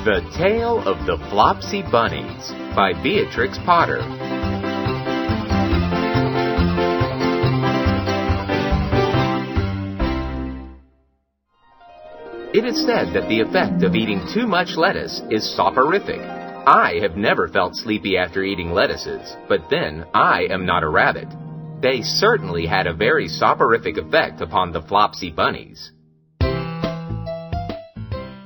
The Tale of the Flopsy Bunnies by Beatrix Potter. It is said that the effect of eating too much lettuce is soporific. I have never felt sleepy after eating lettuces, but then I am not a rabbit. They certainly had a very soporific effect upon the Flopsy Bunnies.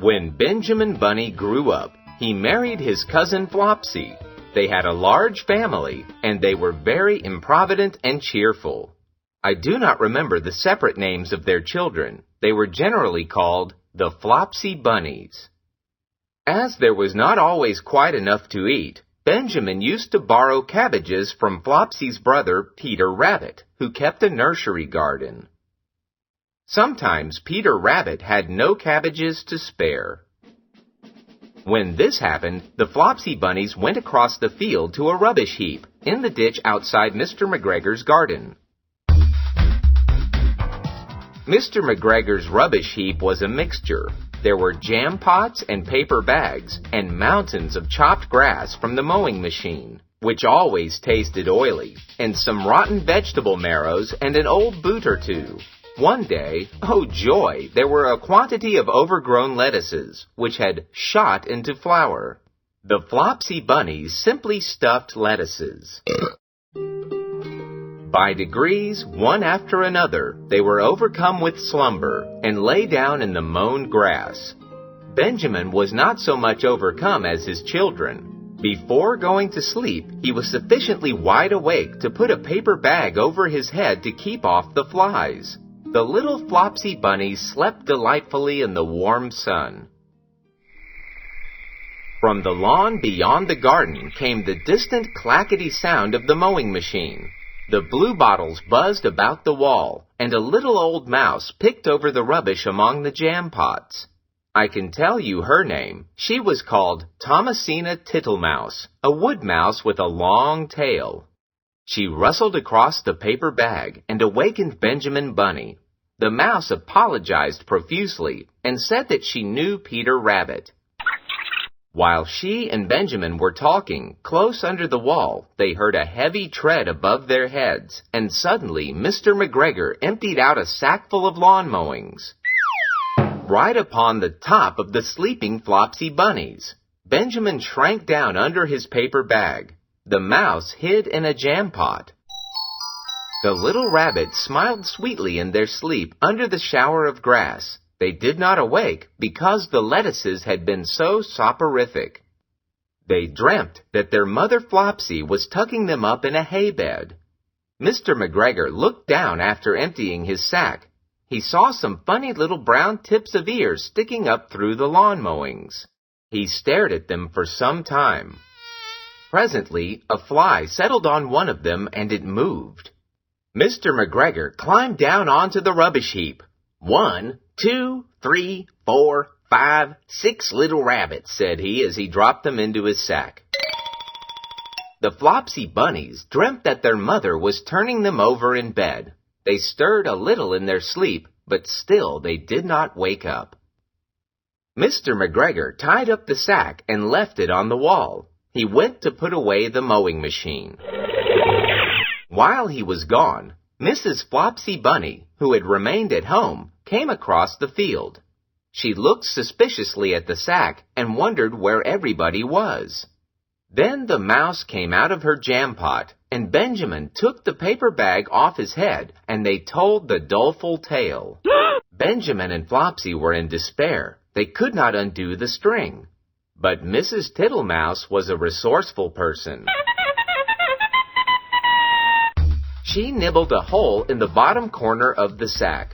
When Benjamin Bunny grew up, he married his cousin Flopsy. They had a large family, and they were very improvident and cheerful. I do not remember the separate names of their children. They were generally called the Flopsy Bunnies. As there was not always quite enough to eat, Benjamin used to borrow cabbages from Flopsy's brother, Peter Rabbit, who kept a nursery garden. Sometimes Peter Rabbit had no cabbages to spare. When this happened, the Flopsy Bunnies went across the field to a rubbish heap in the ditch outside Mr. McGregor's garden. Mr. McGregor's rubbish heap was a mixture. There were jam pots and paper bags and mountains of chopped grass from the mowing machine, which always tasted oily, and some rotten vegetable marrows and an old boot or two. One day, oh joy, there were a quantity of overgrown lettuces, which had shot into flower. The Flopsy Bunnies simply stuffed lettuces. By degrees, one after another, they were overcome with slumber and lay down in the mown grass. Benjamin was not so much overcome as his children. Before going to sleep, he was sufficiently wide awake to put a paper bag over his head to keep off the flies. The little Flopsy Bunnies slept delightfully in the warm sun. From the lawn beyond the garden came the distant clackety sound of the mowing machine. The bluebottles buzzed about the wall, and a little old mouse picked over the rubbish among the jam pots. I can tell you her name. She was called Thomasina Tittlemouse, a wood mouse with a long tail. She rustled across the paper bag and awakened Benjamin Bunny. The mouse apologized profusely and said that she knew Peter Rabbit. While she and Benjamin were talking, close under the wall, they heard a heavy tread above their heads, and suddenly Mr. McGregor emptied out a sackful of lawn mowings. Right upon the top of the sleeping Flopsy Bunnies. Benjamin shrank down under his paper bag. The mouse hid in a jam pot. The little rabbits smiled sweetly in their sleep under the shower of grass. They did not awake because the lettuces had been so soporific. They dreamt that their mother Flopsy was tucking them up in a hay bed. Mr. McGregor looked down after emptying his sack. He saw some funny little brown tips of ears sticking up through the lawn mowings. He stared at them for some time. Presently, a fly settled on one of them and it moved. Mr. McGregor climbed down onto the rubbish heap. 1, 2, 3, 4, 5, 6 little rabbits, said he as he dropped them into his sack. The Flopsy Bunnies dreamt that their mother was turning them over in bed. They stirred a little in their sleep, but still they did not wake up. Mr. McGregor tied up the sack and left it on the wall. He went to put away the mowing machine. While he was gone, Mrs. Flopsy Bunny, who had remained at home, came across the field. She looked suspiciously at the sack and wondered where everybody was. Then the mouse came out of her jam pot, and Benjamin took the paper bag off his head, and they told the doleful tale. Benjamin and Flopsy were in despair. They could not undo the string. But Mrs. Tittlemouse was a resourceful person. She nibbled a hole in the bottom corner of the sack.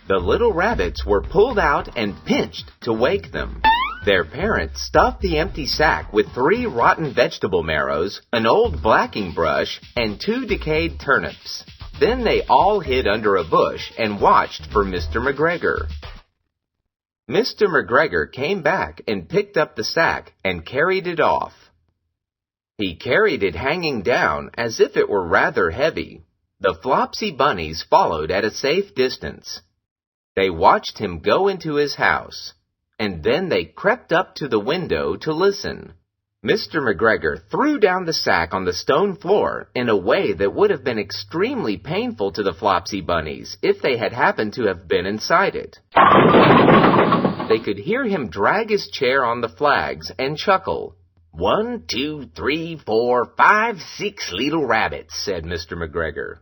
The little rabbits were pulled out and pinched to wake them. Their parents stuffed the empty sack with 3 rotten vegetable marrows, an old blacking brush, and 2 decayed turnips. Then they all hid under a bush and watched for Mr. McGregor. Mr. McGregor came back and picked up the sack and carried it off. He carried it hanging down as if it were rather heavy. The Flopsy Bunnies followed at a safe distance. They watched him go into his house. and then they crept up to the window to listen. Mr. McGregor threw down the sack on the stone floor in a way that would have been extremely painful to the Flopsy bunnies if they had happened to have been inside it. They could hear him drag his chair on the flags and chuckle. 1, 2, 3, 4, 5, 6 little rabbits, said Mr. McGregor.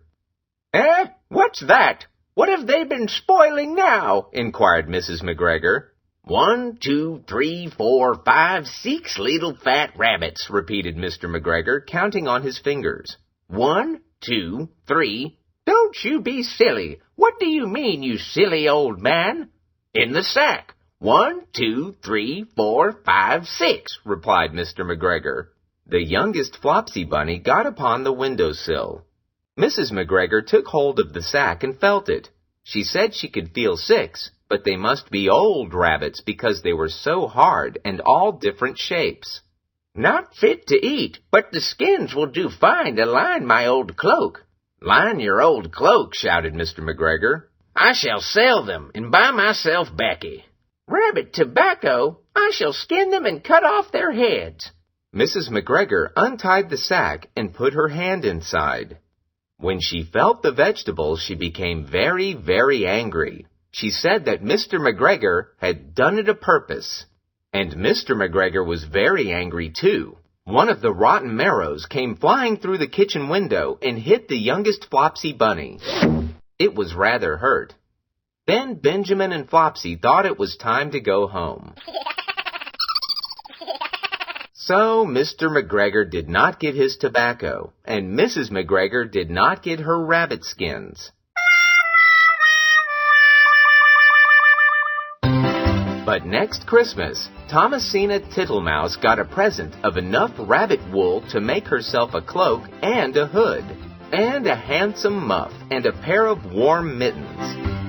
Eh? What's that? What have they been spoiling now? Inquired Mrs. McGregor. 1, 2, 3, 4, 5, 6 little fat rabbits, repeated Mr. McGregor, counting on his fingers. 1, 2, 3. Don't you be silly. What do you mean, you silly old man? In the sack. 1, 2, 3, 4, 5, 6, replied Mr. McGregor. The youngest Flopsy bunny got upon the windowsill. Mrs. McGregor took hold of the sack and felt it. She said she could feel 6, but they must be old rabbits because they were so hard and all different shapes. Not fit to eat, but the skins will do fine to line my old cloak. Line your old cloak, shouted Mr. McGregor. I shall sell them and buy myself baccy. Rabbit tobacco, I shall skin them and cut off their heads. Mrs. McGregor untied the sack and put her hand inside. When she felt the vegetables, she became very, very angry. She said that Mr. McGregor had done it a purpose. And Mr. McGregor was very angry too. One of the rotten marrows came flying through the kitchen window and hit the youngest Flopsy bunny. It was rather hurt. Then Benjamin and Flopsy thought it was time to go home. So Mr. McGregor did not get his tobacco, and Mrs. McGregor did not get her rabbit skins. But next Christmas, Thomasina Tittlemouse got a present of enough rabbit wool to make herself a cloak and a hood, and a handsome muff and a pair of warm mittens.